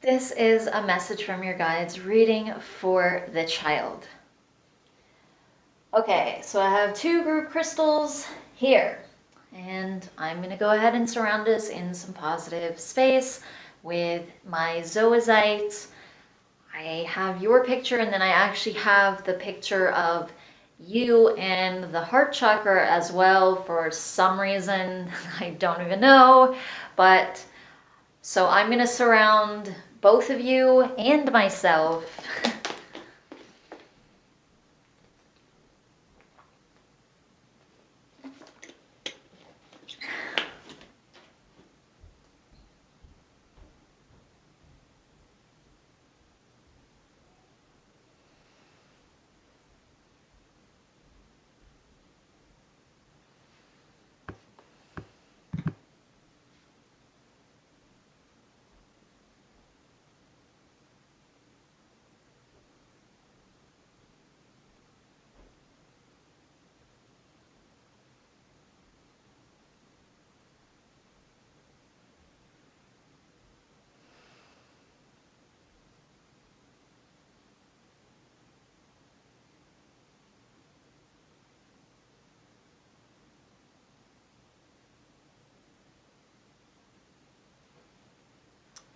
This is a message from your guides reading for the child. Okay, so I have two group crystals here, and I'm going to go ahead and surround us in some positive space with my zoisite. I have your picture, and then I actually have the picture of you and the heart chakra as well for some reason. I don't even know, but so I'm going to surround both of you and myself.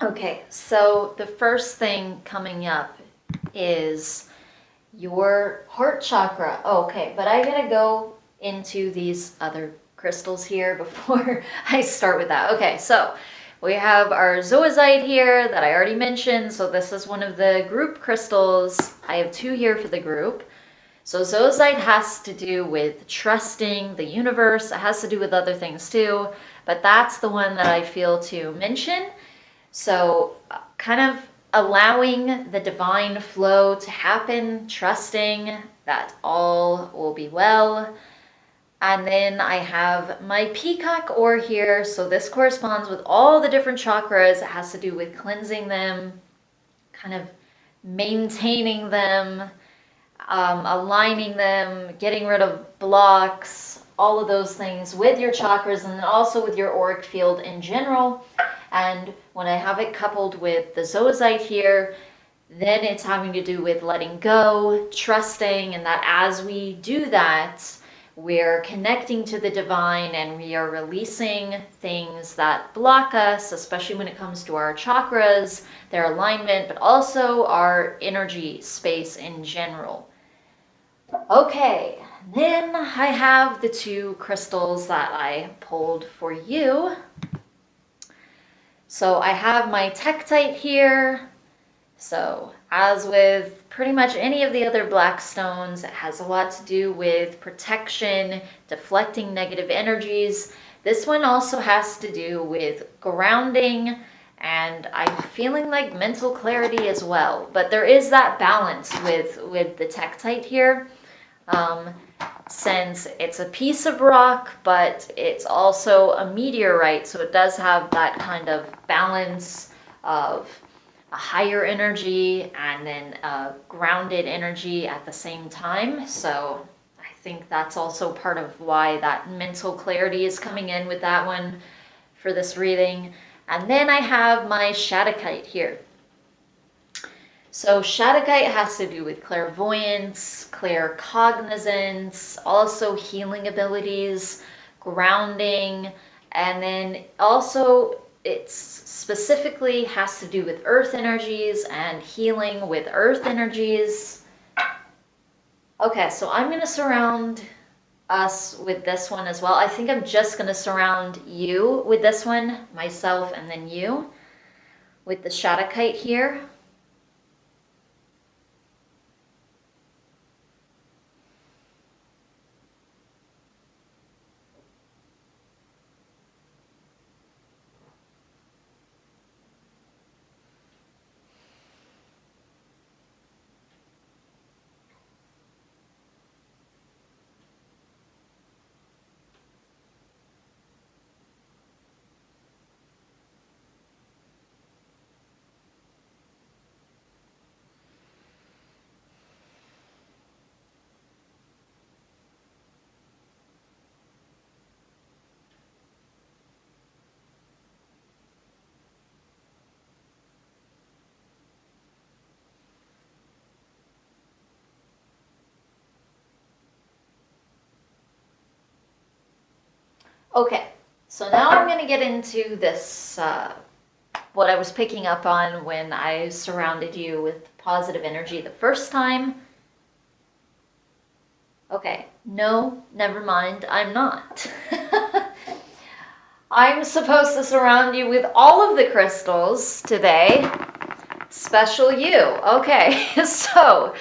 Okay, so the first thing coming up is your heart chakra. Okay, but I gotta go into these other crystals here before I start with that. Okay, so we have our zoisite here that I already mentioned. So this is one of the group crystals. I have two here for the group. So zoisite has to do with trusting the universe. It has to do with other things too, but that's the one that I feel to mention. So kind of allowing the divine flow to happen, trusting that all will be well. And then I have my peacock ore here. So this corresponds with all the different chakras. It has to do with cleansing them, kind of maintaining them, aligning them, getting rid of blocks, all of those things with your chakras, and then also with your auric field in general. And when I have it coupled with the zoisite here, then it's having to do with letting go, trusting, and that as we do that, we're connecting to the divine and we are releasing things that block us, especially when it comes to our chakras, their alignment, but also our energy space in general. Okay, then I have the two crystals that I pulled for you. So I have my tektite here. So as with pretty much any of the other black stones, it has a lot to do with protection, deflecting negative energies. This one also has to do with grounding, and I'm feeling like mental clarity as well. But there is that balance with the tektite here. Since it's a piece of rock, but it's also a meteorite, so it does have that kind of balance of a higher energy and then a grounded energy at the same time. So I think that's also part of why that mental clarity is coming in with that one for this reading. And then I have my Shadakite here. So Shadakite has to do with clairvoyance, claircognizance, also healing abilities, grounding, and then also it specifically has to do with earth energies and healing with earth energies. Okay, so I'm going to surround us with this one as well. I think I'm just going to surround you with this one, myself, and then you with the Shadakite here. Okay, so now I'm going to get into this, what I was picking up on when I surrounded you with positive energy the first time. Okay, no, never mind, I'm not. I'm supposed to surround you with all of the crystals today. Special you. Okay, so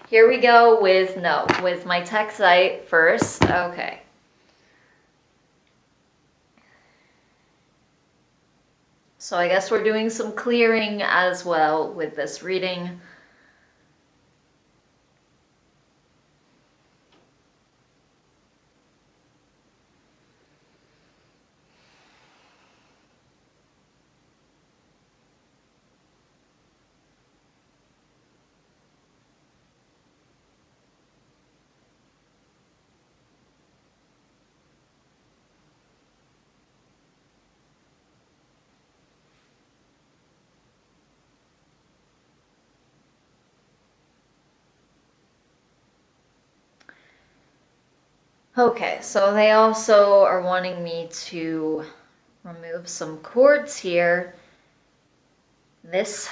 here we go with with my Texite first. Okay. So I guess we're doing some clearing as well with this reading. Okay, so they also are wanting me to remove some cords here. This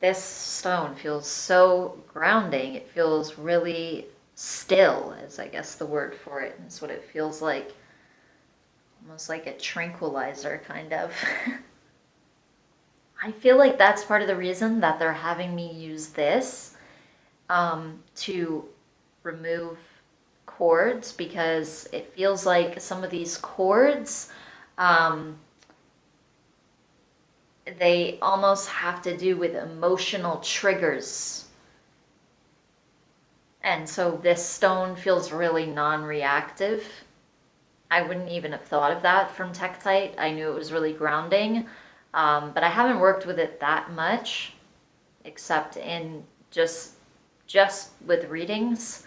this stone feels so grounding. It feels really still, is I guess the word for it. That's what it feels like. Almost like a tranquilizer, kind of. I feel like that's part of the reason that they're having me use this to remove cords, because it feels like some of these cords, um, they almost have to do with emotional triggers. And so this stone feels really non-reactive. I wouldn't even have thought of that from Tektite. I knew it was really grounding, but I haven't worked with it that much, except in just with readings.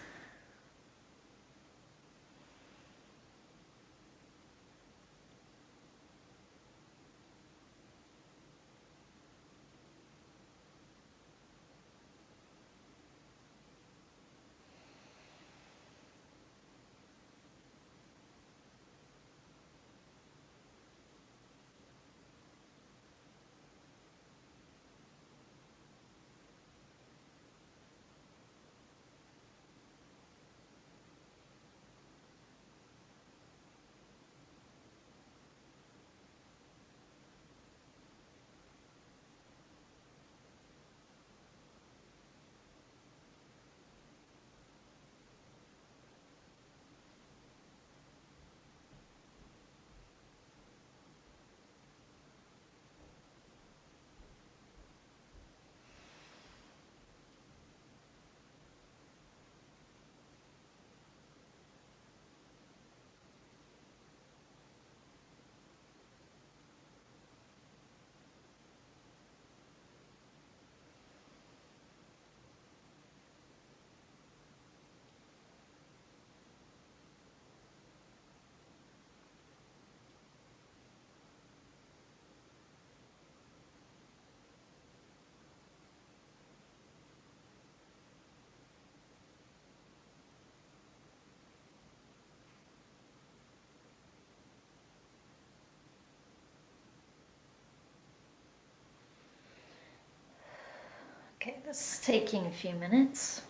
Okay, this is taking a few minutes.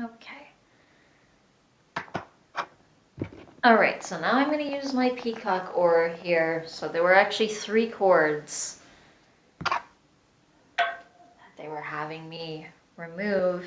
Okay. All right, so now I'm going to use my peacock ore here. So there were actually 3 cords that they were having me remove.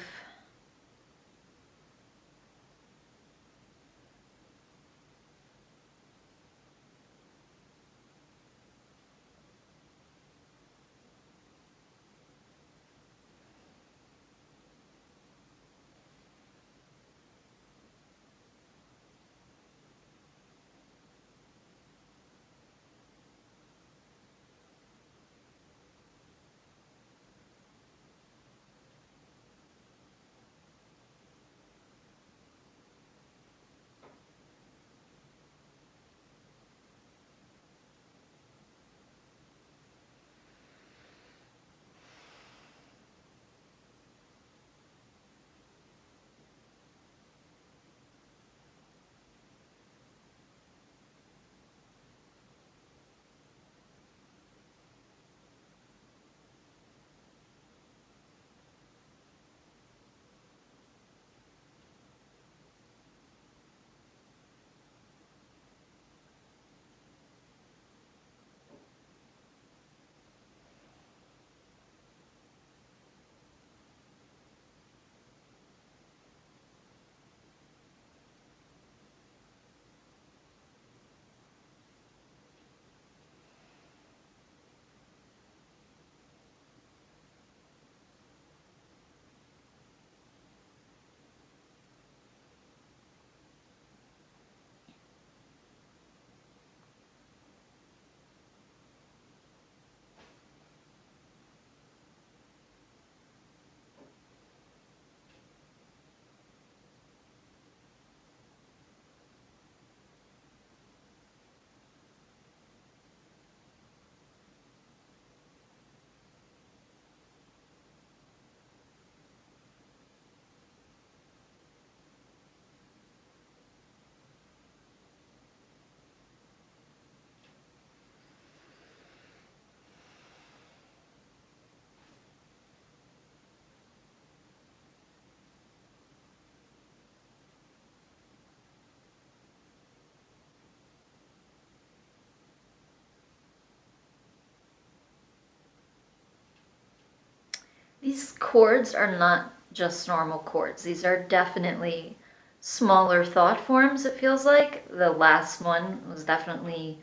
these chords are not just normal chords. These are definitely smaller thought forms, it feels like. The last one was definitely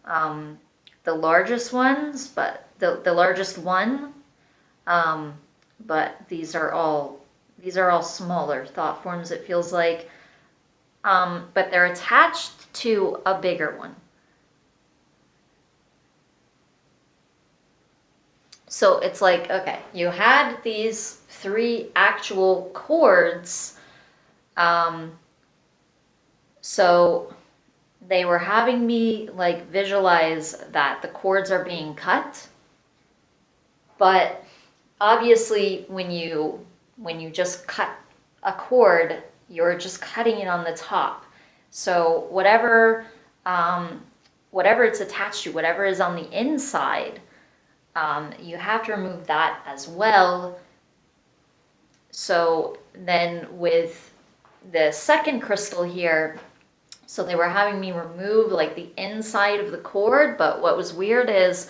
the largest ones, but the largest one. Um, but these are all smaller thought forms, it feels like. But they're attached to a bigger one. So it's like, okay, you had these 3 actual chords. So they were having me like visualize that the chords are being cut. But obviously when you just cut a chord, you're just cutting it on the top. So whatever it's attached to, whatever is on the inside, you have to remove that as well. So then with the second crystal here, so they were having me remove like the inside of the cord, but what was weird is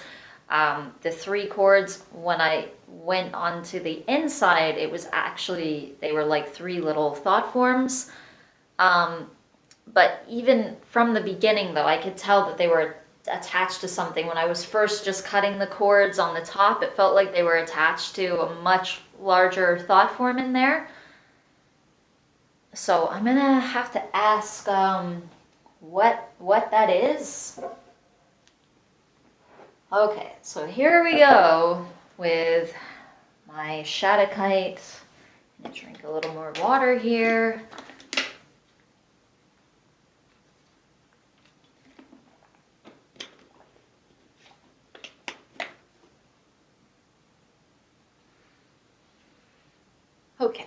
the 3 chords, when I went onto the inside, it was actually, they were like 3 little thought forms. But even from the beginning though, I could tell that they were attached to something. When I was first just cutting the chords on the top, it felt like they were attached to a much larger thought form in there. So I'm gonna have to ask what that is. Okay, so here we go with my Shadowkite. I'm gonna drink a little more water here. Okay.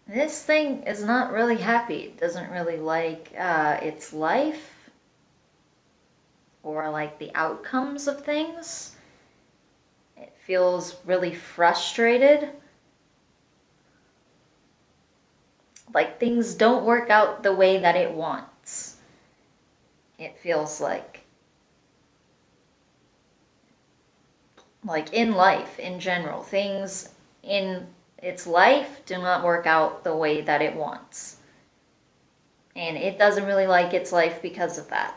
This thing is not really happy. It doesn't really like its life or like the outcomes of things. It feels really frustrated. Like things don't work out the way that it wants. It feels like in life in general, things in its life do not work out the way that it wants. And it doesn't really like its life because of that.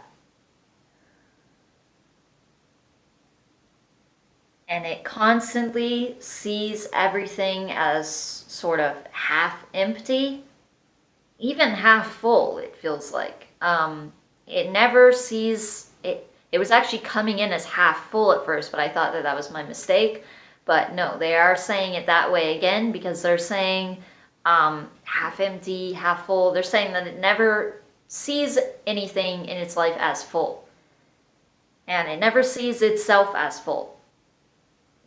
And it constantly sees everything as sort of half empty, even half full, it feels like. It never sees it. It was actually coming in as half full at first, but I thought that was my mistake. But no, they are saying it that way again because they're saying half empty, half full. They're saying that it never sees anything in its life as full. And it never sees itself as full.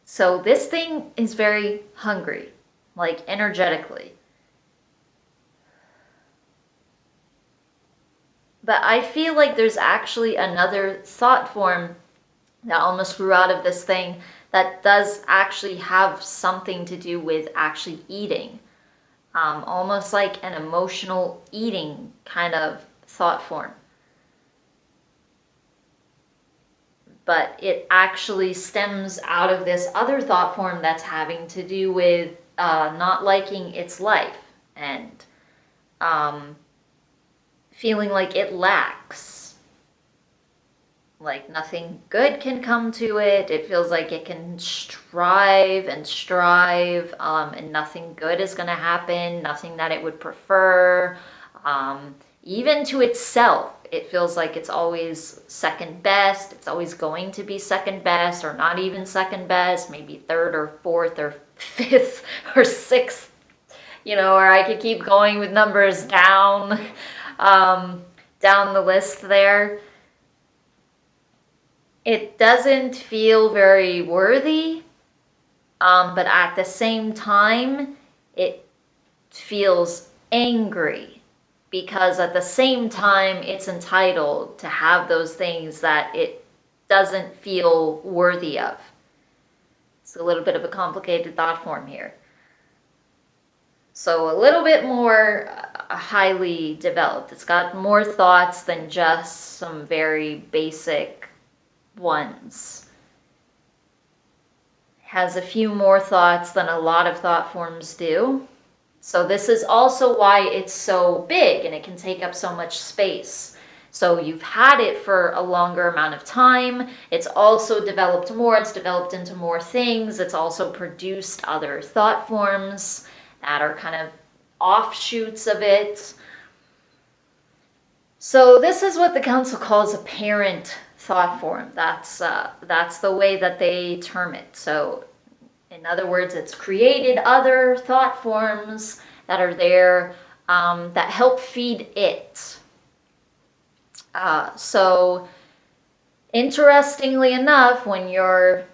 So this thing is very hungry, like energetically. But I feel like there's actually another thought form that almost grew out of this thing that does actually have something to do with actually eating. Almost like an emotional eating kind of thought form. But it actually stems out of this other thought form that's having to do with not liking its life and feeling like it lacks. Like nothing good can come to it. It feels like it can strive and strive, and nothing good is going to happen, nothing that it would prefer. Even to itself, it feels like it's always second best. It's always going to be second best, or not even second best, maybe third or fourth or fifth or sixth, or I could keep going with numbers down. down the list there. It doesn't feel very worthy, but at the same time, it feels angry because at the same time, it's entitled to have those things that it doesn't feel worthy of. It's a little bit of a complicated thought form here. So a little bit more highly developed. It's got more thoughts than just some very basic ones. Has a few more thoughts than a lot of thought forms do. So this is also why it's so big and it can take up so much space. So you've had it for a longer amount of time. It's also developed more. It's developed into more things. It's also produced other thought forms that are kind of offshoots of it. So this is what the council calls a parent thought form. That's the way that they term it. So in other words, it's created other thought forms that are there that help feed it. So interestingly enough, when you're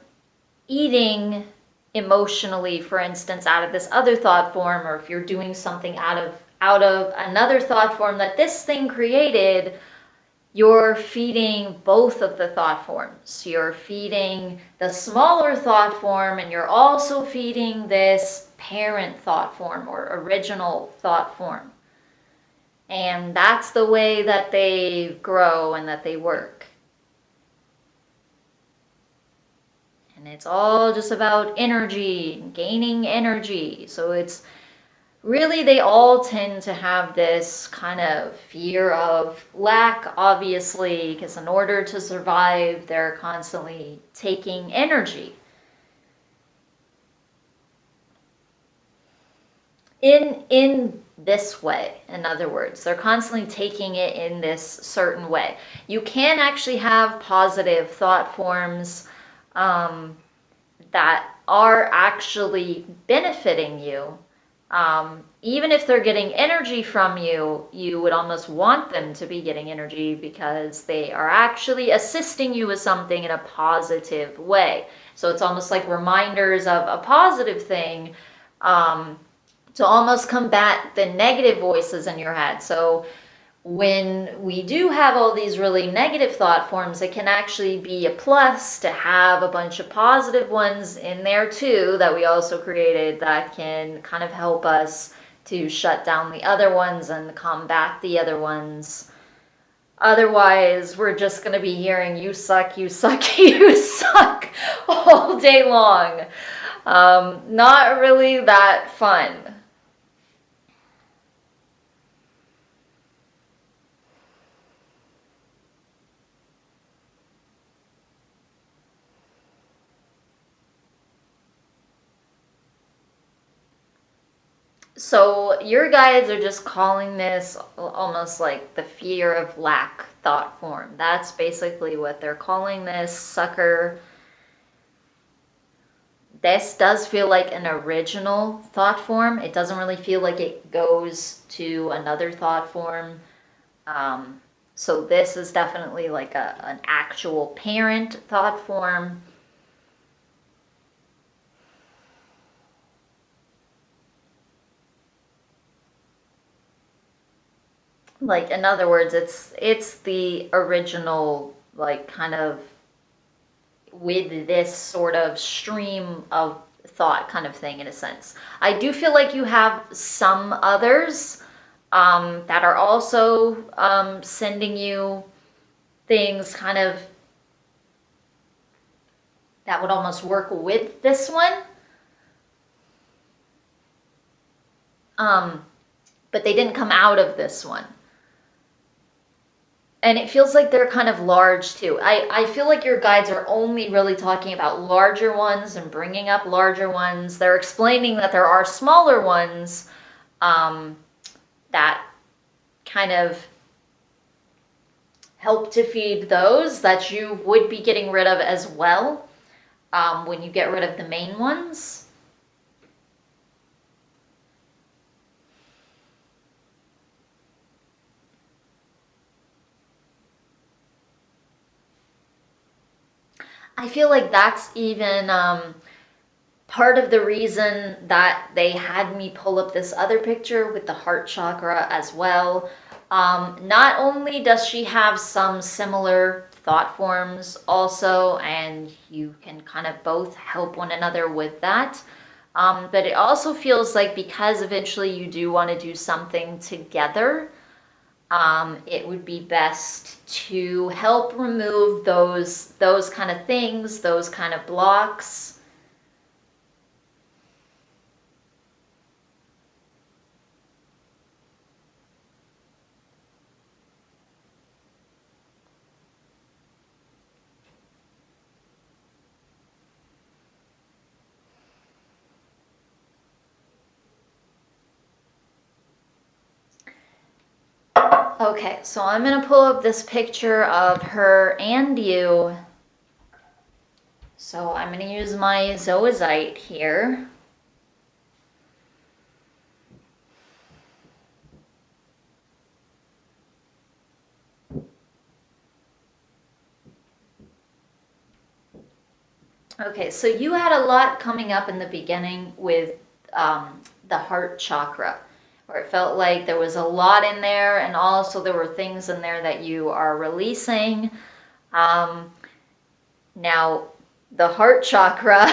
eating emotionally, for instance, out of this other thought form, or if you're doing something out of another thought form that this thing created, you're feeding both of the thought forms. You're feeding the smaller thought form, and you're also feeding this parent thought form or original thought form. And that's the way that they grow and that they work. And it's all just about energy, gaining energy. So it's really, they all tend to have this kind of fear of lack, obviously, because in order to survive, they're constantly taking energy. In this way, in other words, they're constantly taking it in this certain way. You can actually have positive thought forms that are actually benefiting you. Even if they're getting energy from you, you would almost want them to be getting energy because they are actually assisting you with something in a positive way. So it's almost like reminders of a positive thing to almost combat the negative voices in your head. So when we do have all these really negative thought forms, it can actually be a plus to have a bunch of positive ones in there too that we also created that can kind of help us to shut down the other ones and combat the other ones. Otherwise, we're just going to be hearing you suck, you suck, you suck all day long. Not really that fun. So your guides are just calling this almost like the fear of lack thought form. That's basically what they're calling this sucker. This does feel like an original thought form. It doesn't really feel like it goes to another thought form. So this is definitely like an actual parent thought form. Like, in other words, it's the original, like, kind of with this sort of stream of thought kind of thing in a sense. I do feel like you have some others that are also sending you things kind of that would almost work with this one. But they didn't come out of this one. And it feels like they're kind of large too. I feel like your guides are only really talking about larger ones and bringing up larger ones. They're explaining that there are smaller ones that kind of help to feed those that you would be getting rid of as well when you get rid of the main ones. I feel like that's even part of the reason that they had me pull up this other picture with the heart chakra as well. Not only does she have some similar thought forms also, and you can kind of both help one another with that, but it also feels like because eventually you do want to do something together, it would be best to help remove those kind of things, those kind of blocks. Okay, so I'm gonna pull up this picture of her and you. So I'm gonna use my zoazite here. Okay, so you had a lot coming up in the beginning with the heart chakra, where it felt like there was a lot in there, and also there were things in there that you are releasing. Um, Now, the heart chakra,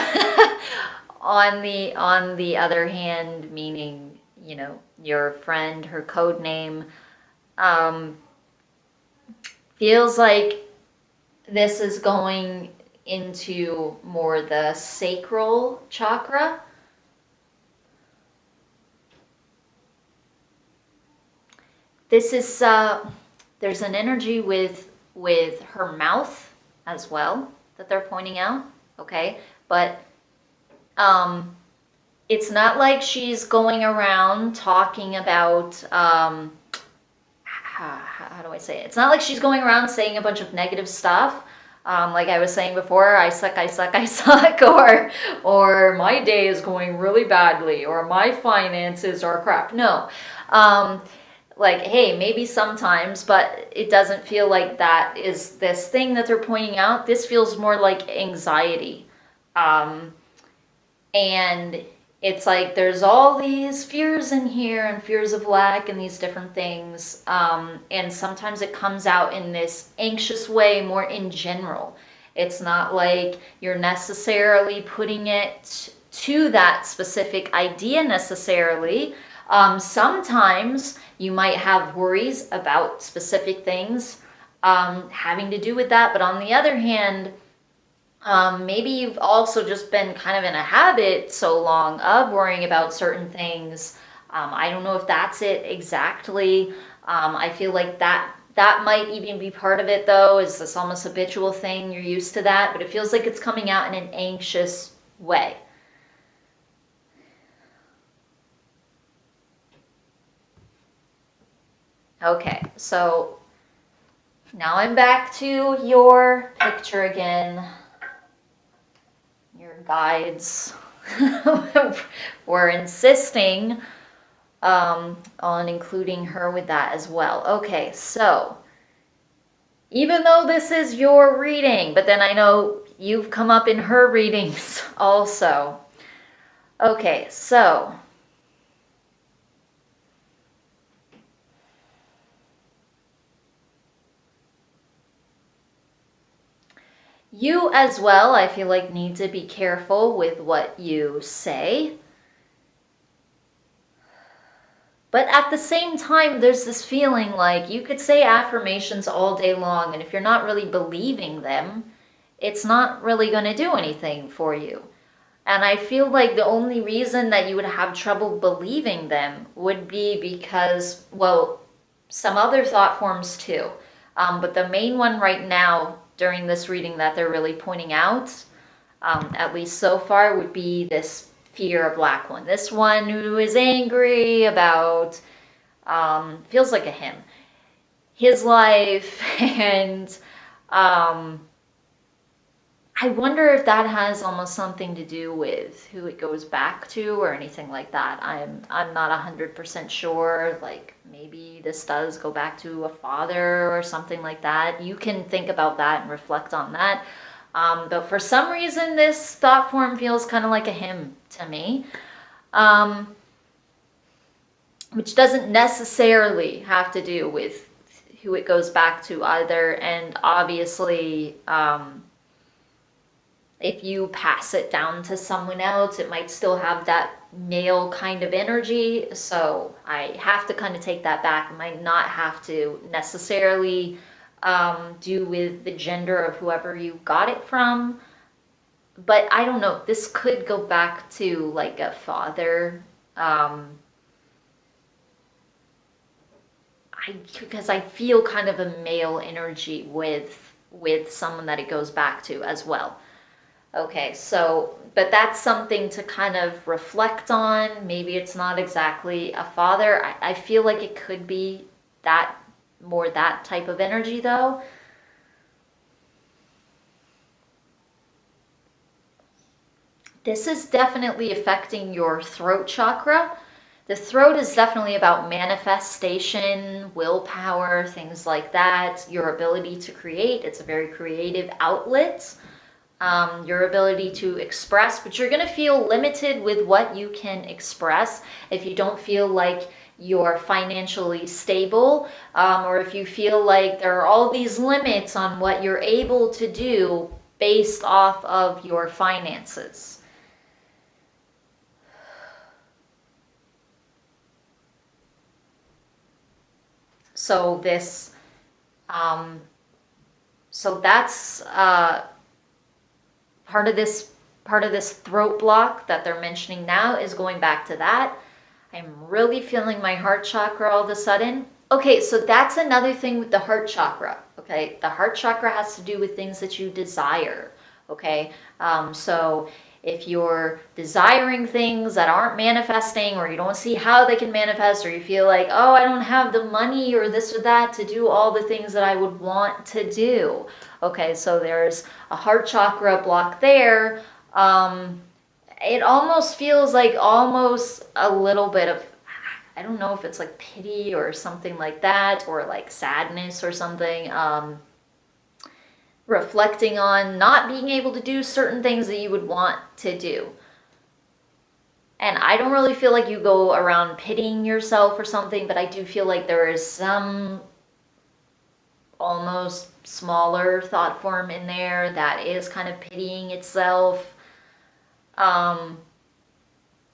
on the other hand, meaning your friend, her code name, um, feels like this is going into more the sacral chakra. This is there's an energy with her mouth as well that they're pointing out. Okay, but um, it's not like she's going around talking about how do I say it? It's not like she's going around saying a bunch of negative stuff. Like I was saying before, I suck, I suck, I suck, or my day is going really badly, or my finances are crap. No, um, like hey, maybe sometimes, but it doesn't feel like that is this thing that they're pointing out. This feels more like anxiety. Um, and it's like there's all these fears in here and fears of lack and these different things. And sometimes it comes out in this anxious way, more in general. It's not like you're necessarily putting it to that specific idea necessarily. Sometimes you might have worries about specific things having to do with that. But on the other hand, maybe you've also just been kind of in a habit so long of worrying about certain things. I don't know if that's it exactly. I feel like that might even be part of it though, is this almost habitual thing. You're used to that, but it feels like it's coming out in an anxious way. Okay, so now I'm back to your picture again. Your guides were insisting on including her with that as well. Okay, so even though this is your reading, but then I know you've come up in her readings also. Okay, so you as well, I feel like, need to be careful with what you say. But at the same time, there's this feeling like you could say affirmations all day long, and if you're not really believing them, it's not really going to do anything for you. And I feel like the only reason that you would have trouble believing them would be because, well, some other thought forms too. But the main one right now during this reading that they're really pointing out, at least so far, would be this fear of black one. This one who is angry about, feels like a him, his life, and I wonder if that has almost something to do with who it goes back to or anything like that. I'm not 100% sure. Like maybe this does go back to a father or something like that. You can think about that and reflect on that. But for some reason, this thought form feels kind of like a hymn to me, um, which doesn't necessarily have to do with who it goes back to either. And obviously, if you pass it down to someone else, it might still have that male kind of energy. So I have to kind of take that back. It might not have to necessarily do with the gender of whoever you got it from. But I don't know. This could go back to like a father. Because I feel kind of a male energy with someone that it goes back to as well. Okay, so, but that's something to kind of reflect on. Maybe it's not exactly a father. I feel like it could be that, more that type of energy though. This is definitely affecting your throat chakra. The throat is definitely about manifestation, willpower, things like that, your ability to create. It's a very creative outlet. Your ability to express, but you're going to feel limited with what you can express if you don't feel like you're financially stable, or if you feel like there are all these limits on what you're able to do based off of your finances. So this, um, so that's part of this part of this throat block that they're mentioning now is going back to that. I'm really feeling my heart chakra all of a sudden. Okay, so that's another thing with the heart chakra. Okay, the heart chakra has to do with things that you desire. Okay, so if you're desiring things that aren't manifesting, or you don't see how they can manifest, or you feel like, oh, I don't have the money or this or that to do all the things that I would want to do. Okay, so there's a heart chakra block there. It almost feels like almost a little bit of, I don't know if it's like pity or something like that, or like sadness or something. Reflecting on not being able to do certain things that you would want to do. And I don't really feel like you go around pitying yourself or something, but I do feel like there is some almost smaller thought form in there that is kind of pitying itself. Um,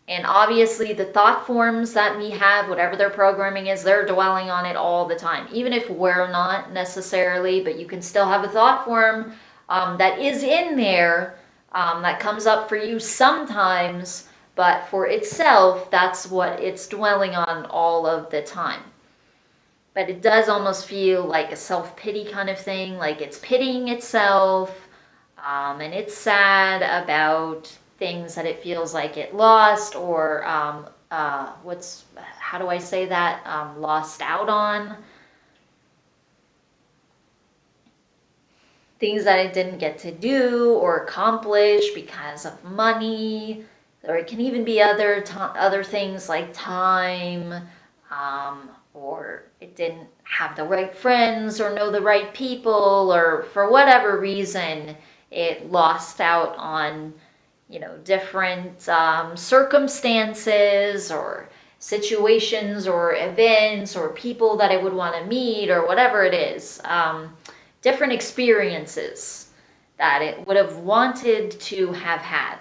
and obviously, the thought forms that we have, whatever their programming is, they're dwelling on it all the time. Even if we're not necessarily, but you can still have a thought form that is in there that comes up for you sometimes, but for itself, that's what it's dwelling on all of the time. But it does almost feel like a self-pity kind of thing, like it's pitying itself, and it's sad about things that it feels like it lost, or how do I say that, lost out on, things that it didn't get to do or accomplish because of money, or it can even be other things like time, or it didn't have the right friends or know the right people, or for whatever reason it lost out on, different circumstances or situations or events or people that it would want to meet, or whatever it is, different experiences that it would have wanted to have had.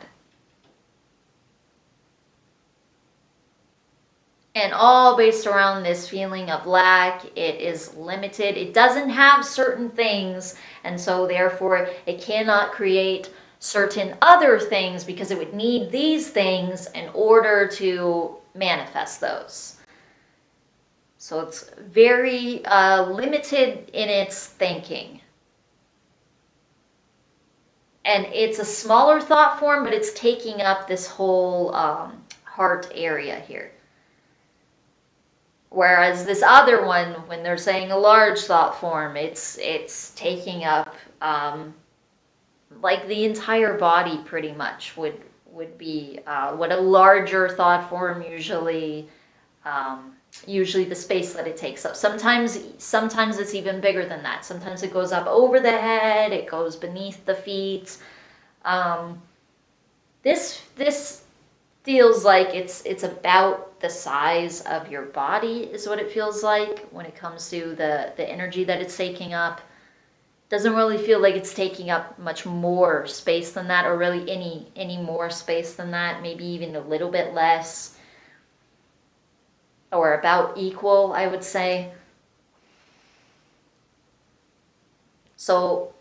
And all based around this feeling of lack. It is limited. It doesn't have certain things, and so therefore it cannot create certain other things because it would need these things in order to manifest those. So it's very limited in its thinking. And it's a smaller thought form, but it's taking up this whole heart area here. Whereas this other one, when they're saying a large thought form, it's taking up like the entire body pretty much would be what a larger thought form usually Usually the space that it takes up. Sometimes it's even bigger than that. Sometimes it goes up over the head, it goes beneath the feet. This feels like it's about the size of your body is what it feels like when it comes to the energy that it's taking up. Doesn't really feel like it's taking up much more space than that, or really any more space than that, maybe even a little bit less, or about equal, I would say. So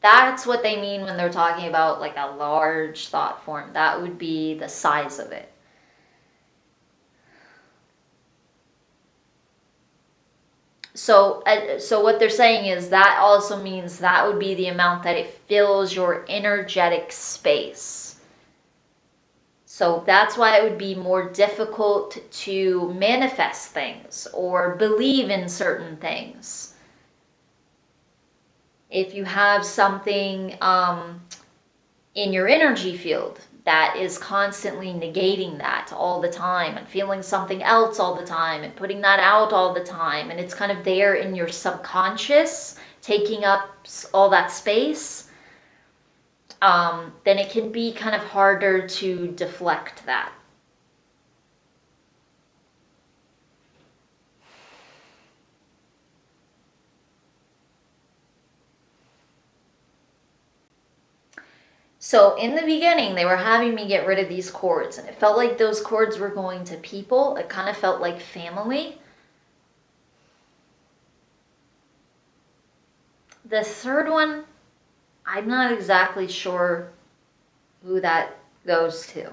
that's what they mean when they're talking about like a large thought form. That would be the size of it. So what they're saying is that also means that would be the amount that it fills your energetic space. So that's why it would be more difficult to manifest things or believe in certain things. If you have something in your energy field that is constantly negating that all the time and feeling something else all the time and putting that out all the time, and it's kind of there in your subconscious taking up all that space, then it can be kind of harder to deflect that. So in the beginning, they were having me get rid of these cords, and it felt like those cords were going to people. It kind of felt like family. The third one, I'm not exactly sure who that goes to.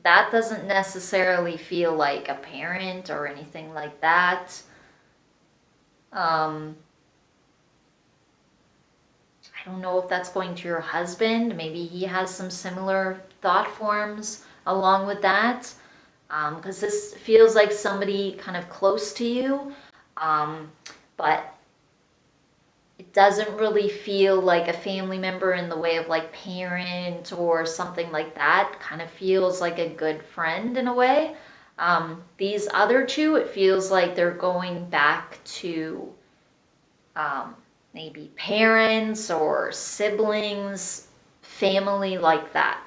That doesn't necessarily feel like a parent or anything like that. Um, I don't know if that's going to your husband. Maybe he has some similar thought forms along with that. Because this feels like somebody kind of close to you. But it doesn't really feel like a family member in the way of like parent or something like that. Kind of feels like a good friend in a way. These other two, it feels like they're going back to maybe parents or siblings, family like that.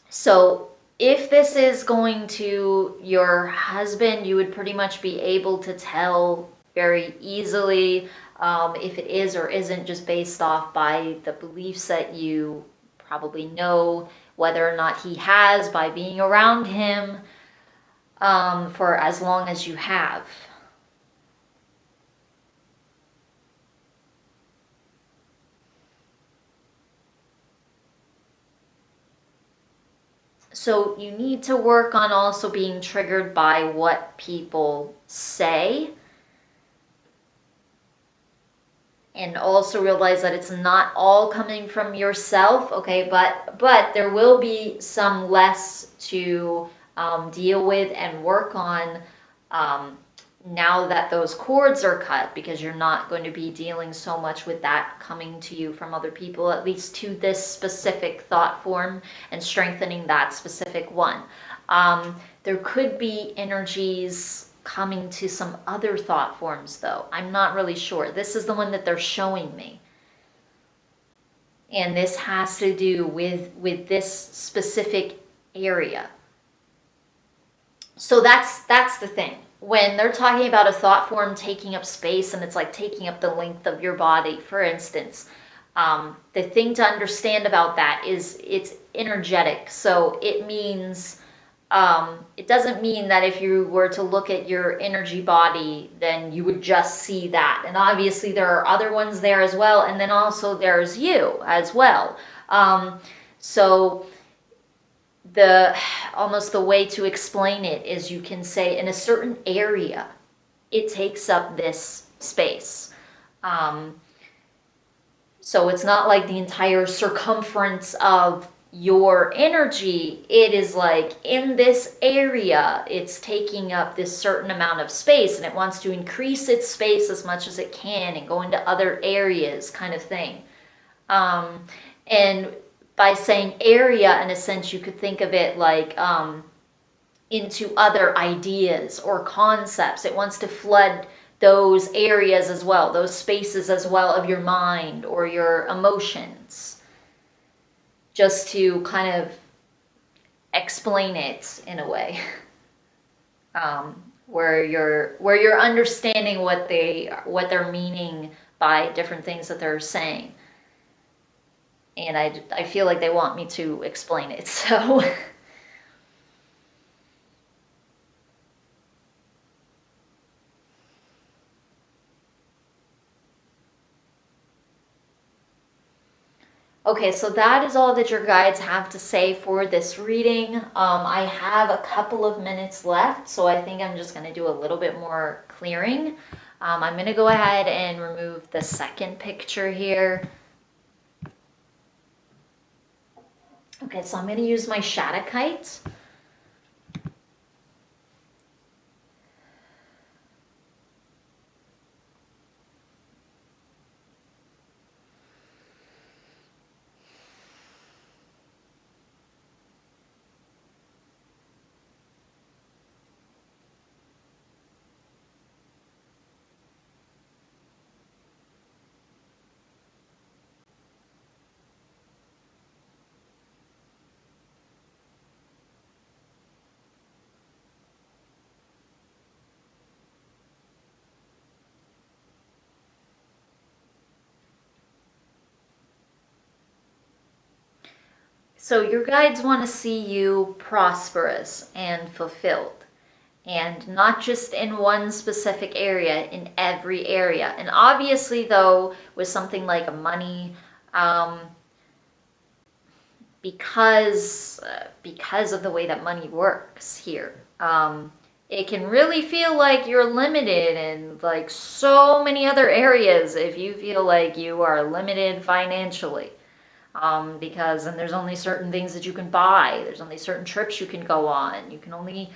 So if this is going to your husband, you would pretty much be able to tell very easily if it is or isn't, just based off by the beliefs that you probably know whether or not he has by being around him for as long as you have. So you need to work on also being triggered by what people say, and also realize that it's not all coming from yourself, okay? But there will be some less to deal with and work on now that those cords are cut, because you're not going to be dealing so much with that coming to you from other people, at least to this specific thought form, and strengthening that specific one. There could be energies coming to some other thought forms though. I'm not really sure. This is the one that they're showing me. And this has to do with this specific area. So that's the thing. When they're talking about a thought form taking up space and it's like taking up the length of your body, for instance, the thing to understand about that is it's energetic. So it means, it doesn't mean that if you were to look at your energy body, then you would just see that. And obviously there are other ones there as well. And then also there's you as well. So the almost the way to explain it is you can say in a certain area it takes up this space, so it's not like the entire circumference of your energy. It is like in this area it's taking up this certain amount of space, and it wants to increase its space as much as it can and go into other areas, kind of thing. And by saying area, in a sense, you could think of it like into other ideas or concepts. It wants to flood those areas as well, those spaces as well of your mind or your emotions, just to kind of explain it in a way, where you're understanding what they're meaning by different things that they're saying. And I feel like they want me to explain it, so. Okay, so that is all that your guides have to say for this reading. I have a couple of minutes left, so I think I'm just going to do a little bit more clearing. I'm going to go ahead and remove the second picture here. Okay, so I'm going to use my Shadowkite. So your guides want to see you prosperous and fulfilled, and not just in one specific area, in every area. And obviously, though, with something like money, because of the way that money works here, it can really feel like you're limited in like so many other areas if you feel like you are limited financially. Because then there's only certain things that you can buy. There's only certain trips you can go on. You can only,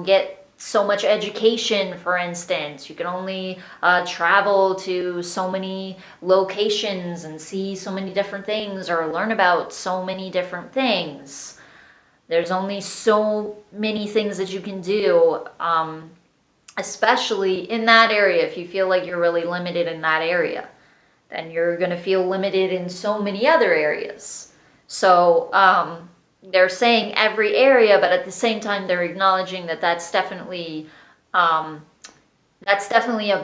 get so much education, for instance. You can only travel to so many locations and see so many different things or learn about so many different things. There's only so many things that you can do, especially in that area. If you feel like you're really limited in that area, then you're going to feel limited in so many other areas. So they're saying every area, but at the same time, they're acknowledging that that's definitely a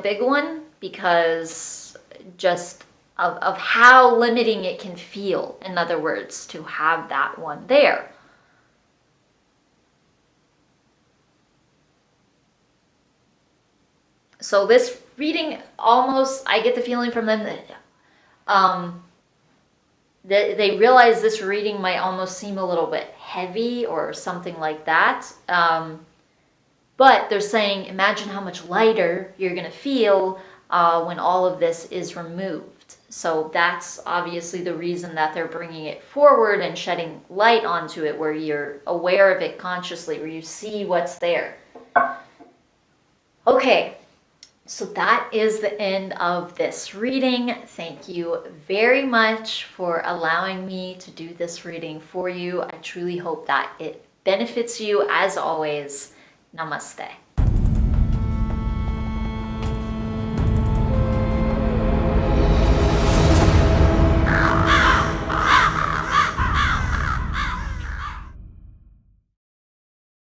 big one, because just of how limiting it can feel, in other words, to have that one there. So this reading, almost, I get the feeling from them that they realize this reading might almost seem a little bit heavy or something like that. But they're saying, imagine how much lighter you're going to feel when all of this is removed. So that's obviously the reason that they're bringing it forward and shedding light onto it, where you're aware of it consciously, where you see what's there. Okay. So that is the end of this reading. Thank you very much for allowing me to do this reading for you. I truly hope that it benefits you. As always, namaste.